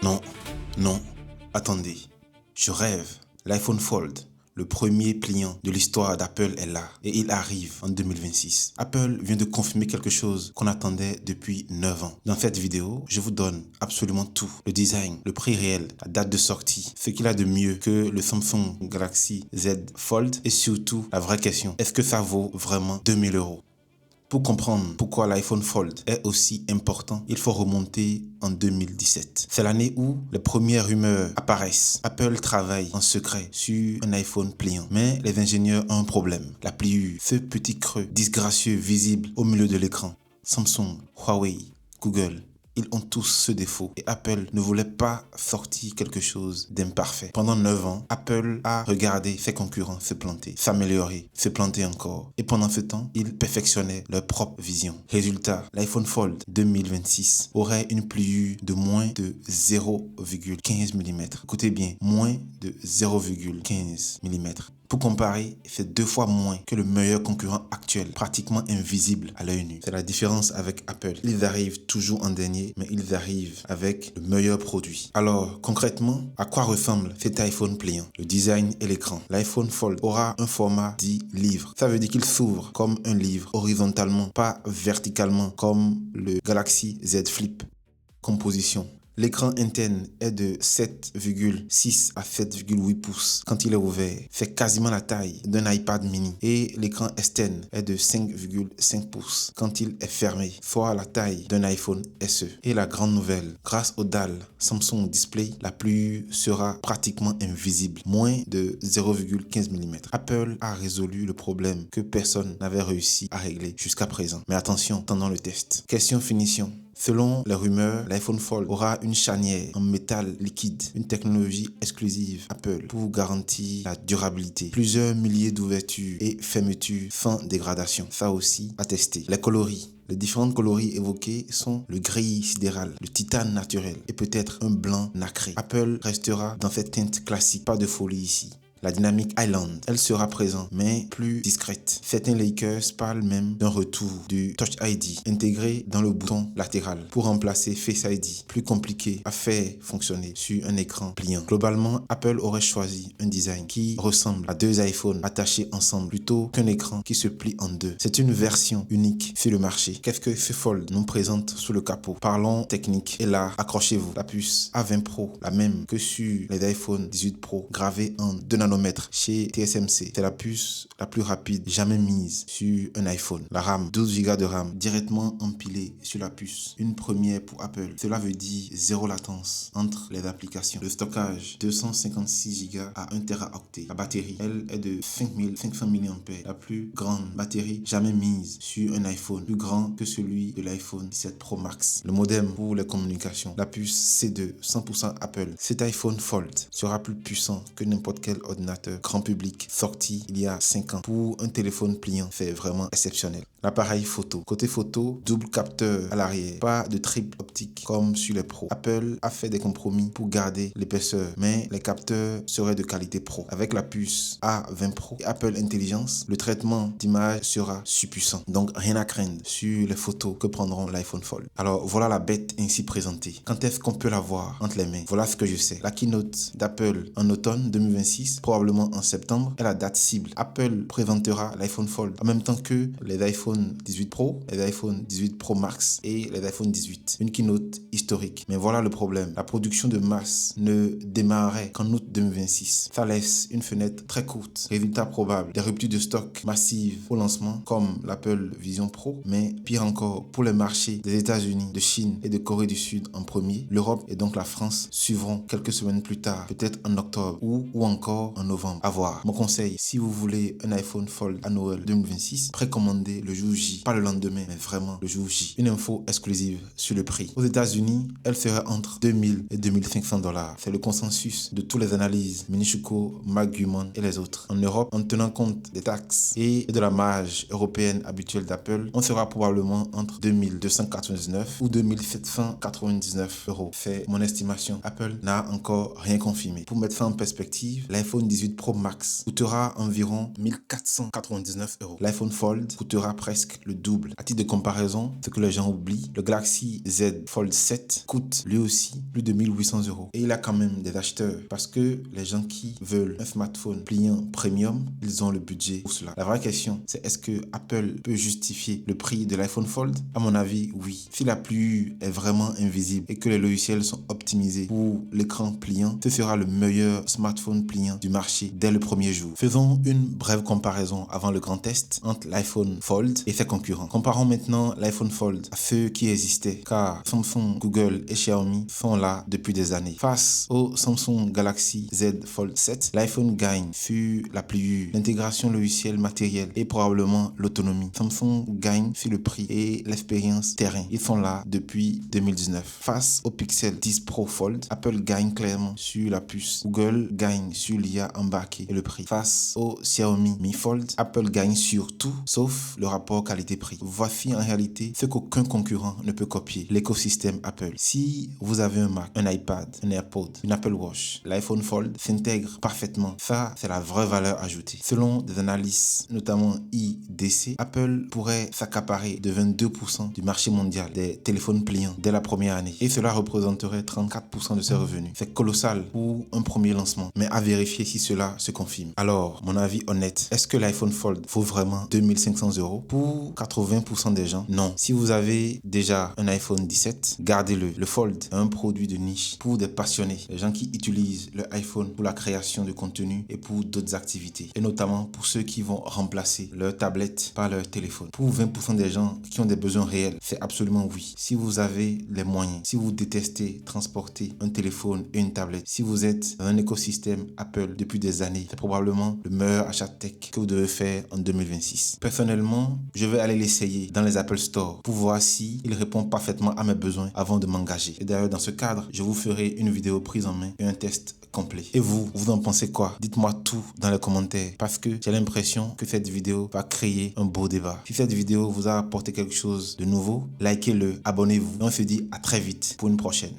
Non, non, attendez. Je rêve. L'iPhone Fold, le premier pliant de l'histoire d'Apple est là et il arrive en 2026. Apple vient de confirmer quelque chose qu'on attendait depuis 9 ans. Dans cette vidéo, je vous donne absolument tout. Le design, le prix réel, la date de sortie, ce qu'il a de mieux que le Samsung Galaxy Z Fold et surtout la vraie question, est-ce que ça vaut vraiment 2000 €? Pour comprendre pourquoi l'iPhone Fold est aussi important, il faut remonter en 2017. C'est l'année où les premières rumeurs apparaissent. Apple travaille en secret sur un iPhone pliant. Mais les ingénieurs ont un problème. La pliure, ce petit creux disgracieux visible au milieu de l'écran. Samsung, Huawei, Google, ils ont tous ce défaut et Apple ne voulait pas sortir quelque chose d'imparfait. Pendant 9 ans, Apple a regardé ses concurrents se planter, s'améliorer, se planter encore. Et pendant ce temps, ils perfectionnaient leur propre vision. Résultat, l'iPhone Fold 2026 aurait une pliure de moins de 0,15 mm. Écoutez bien, moins de 0,15 mm. Pour comparer, c'est 2 fois moins que le meilleur concurrent actuel, pratiquement invisible à l'œil nu. C'est la différence avec Apple. Ils arrivent toujours en dernier, mais ils arrivent avec le meilleur produit. Alors, concrètement, à quoi ressemble cet iPhone pliant? Le design et l'écran. L'iPhone Fold aura un format dit livre. Ça veut dire qu'il s'ouvre comme un livre, horizontalement, pas verticalement, comme le Galaxy Z Flip. Composition. L'écran interne est de 7,6 à 7,8 pouces quand il est ouvert. C'est quasiment la taille d'un iPad mini. Et l'écran externe est de 5,5 pouces quand il est fermé, soit la taille d'un iPhone SE. Et la grande nouvelle, grâce au DAL Samsung Display, la pliure sera pratiquement invisible, moins de 0,15 mm. Apple a résolu le problème que personne n'avait réussi à régler jusqu'à présent. Mais attention, attendons le test. Question finition. Selon les rumeurs, l'iPhone Fold aura une charnière en métal liquide, une technologie exclusive Apple pour garantir la durabilité. Plusieurs milliers d'ouvertures et fermetures sans dégradation. Ça aussi à tester. Les coloris. Les différents coloris évoqués sont le gris sidéral, le titane naturel et peut-être un blanc nacré. Apple restera dans cette teinte classique, pas de folie ici. La dynamique Island, elle sera présente, mais plus discrète. Certains Lakers parlent même d'un retour du Touch ID intégré dans le bouton latéral pour remplacer Face ID, plus compliqué à faire fonctionner sur un écran pliant. Globalement, Apple aurait choisi un design qui ressemble à 2 iPhones attachés ensemble plutôt qu'un écran qui se plie en 2. C'est une version unique sur le marché. Qu'est-ce que ce Fold nous présente sous le capot? Parlons technique. Et là, accrochez-vous. La puce A20 Pro, la même que sur les iPhone 18 Pro, gravée en 2 nanomètres chez TSMC. C'est la puce la plus rapide jamais mise sur un iPhone. La RAM, 12 Go de RAM directement empilée sur la puce. Une première pour Apple. Cela veut dire 0 latence entre les applications. Le stockage, 256 Go à 1 Teraoctet. La batterie, elle est de 5500 mAh. La plus grande batterie jamais mise sur un iPhone. Plus grand que celui de l'iPhone 17 Pro Max. Le modem pour les communications. La puce C2, 100% Apple. Cet iPhone Fold sera plus puissant que n'importe quel ordinateur grand public sorti il y a 5 ans. Pour un téléphone pliant, c'est vraiment exceptionnel. L'appareil photo. Côté photo, double capteur à l'arrière. Pas de triple optique comme sur les Pro. Apple a fait des compromis pour garder l'épaisseur, mais les capteurs seraient de qualité pro. Avec la puce A20 Pro et Apple Intelligence, le traitement d'image sera subpuissant. Donc rien à craindre sur les photos que prendront l'iPhone Fold. Alors voilà la bête ainsi présentée. Quand est-ce qu'on peut la voir entre les mains? Voilà ce que je sais. La keynote d'Apple en automne 2026, probablement en septembre, est la date cible. Apple présentera l'iPhone Fold en même temps que les iPhone 18 Pro, les iPhone 18 Pro Max et les iPhone 18. Une keynote historique. Mais voilà le problème. La production de masse ne démarrerait qu'en août 2026. Ça laisse une fenêtre très courte. Résultat probable, des ruptures de stock massives au lancement comme l'Apple Vision Pro, mais pire encore pour les marchés des États-Unis, de Chine et de Corée du Sud en premier. L'Europe et donc la France suivront quelques semaines plus tard, peut-être en octobre ou encore en novembre. À voir. Mon conseil, si vous voulez un iPhone Fold à Noël 2026, précommandez le jour J. Pas le lendemain, mais vraiment le jour J. Une info exclusive sur le prix. Aux États-Unis, elle serait entre 2000 et 2500 $. C'est le consensus de tous les analyses, Minichuko, McGumon et les autres. En Europe, en tenant compte des taxes et de la marge européenne habituelle d'Apple, on sera probablement entre 2299 ou 2799 €. C'est mon estimation. Apple n'a encore rien confirmé. Pour mettre ça en perspective, l'iPhone L'iPhone 18 Pro Max coûtera environ 1499 €. L'iPhone Fold coûtera presque le double. À titre de comparaison, ce que les gens oublient, le Galaxy Z Fold 7 coûte lui aussi plus de 1800 €. Et il a quand même des acheteurs parce que les gens qui veulent un smartphone pliant premium, ils ont le budget pour cela. La vraie question, c'est est-ce que Apple peut justifier le prix de l'iPhone Fold? À mon avis, oui. Si la pluie est vraiment invisible et que les logiciels sont optimisés pour l'écran pliant, ce sera le meilleur smartphone pliant du marché dès le premier jour. Faisons une brève comparaison avant le grand test entre l'iPhone Fold et ses concurrents. Comparons maintenant l'iPhone Fold à ceux qui existaient, car Samsung, Google et Xiaomi sont là depuis des années. Face au Samsung Galaxy Z Fold 7, l'iPhone gagne sur la plus l'intégration logicielle matérielle et probablement l'autonomie. Samsung gagne sur le prix et l'expérience terrain. Ils sont là depuis 2019. Face au Pixel 10 Pro Fold, Apple gagne clairement sur la puce. Google gagne sur l'IA embarquée et le prix. Face au Xiaomi Mi Fold, Apple gagne sur tout sauf le rapport qualité-prix. Voici en réalité ce qu'aucun concurrent ne peut copier, l'écosystème Apple. Si vous avez un Mac, un iPad, un AirPod, une Apple Watch, l'iPhone Fold s'intègre parfaitement. Ça, c'est la vraie valeur ajoutée. Selon des analyses, notamment IDC, Apple pourrait s'accaparer de 22% du marché mondial des téléphones pliants dès la première année. Et cela représenterait 34% de ses revenus. C'est colossal pour un premier lancement, mais à vérifier si cela se confirme. Alors, mon avis honnête, est-ce que l'iPhone Fold vaut vraiment 2500 €? Pour 80% des gens, non. Si vous avez déjà un iPhone 17, gardez-le. Le Fold est un produit de niche pour des passionnés, les gens qui utilisent le iPhone pour la création de contenu et pour d'autres activités, et notamment pour ceux qui vont remplacer leur tablette par leur téléphone. Pour 20% des gens qui ont des besoins réels, c'est absolument oui. Si vous avez les moyens, si vous détestez transporter un téléphone et une tablette, si vous êtes dans un écosystème Apple depuis des années, c'est probablement le meilleur achat tech que vous devez faire en 2026. Personnellement, je vais aller l'essayer dans les Apple Store pour voir si il répond parfaitement à mes besoins avant de m'engager. Et d'ailleurs, dans ce cadre, je vous ferai une vidéo prise en main et un test complet. Et vous en pensez quoi? Dites-moi tout dans les commentaires parce que j'ai l'impression que cette vidéo va créer un beau débat. Si cette vidéo vous a apporté quelque chose de nouveau, likez-le, abonnez-vous. Et on se dit à très vite pour une prochaine.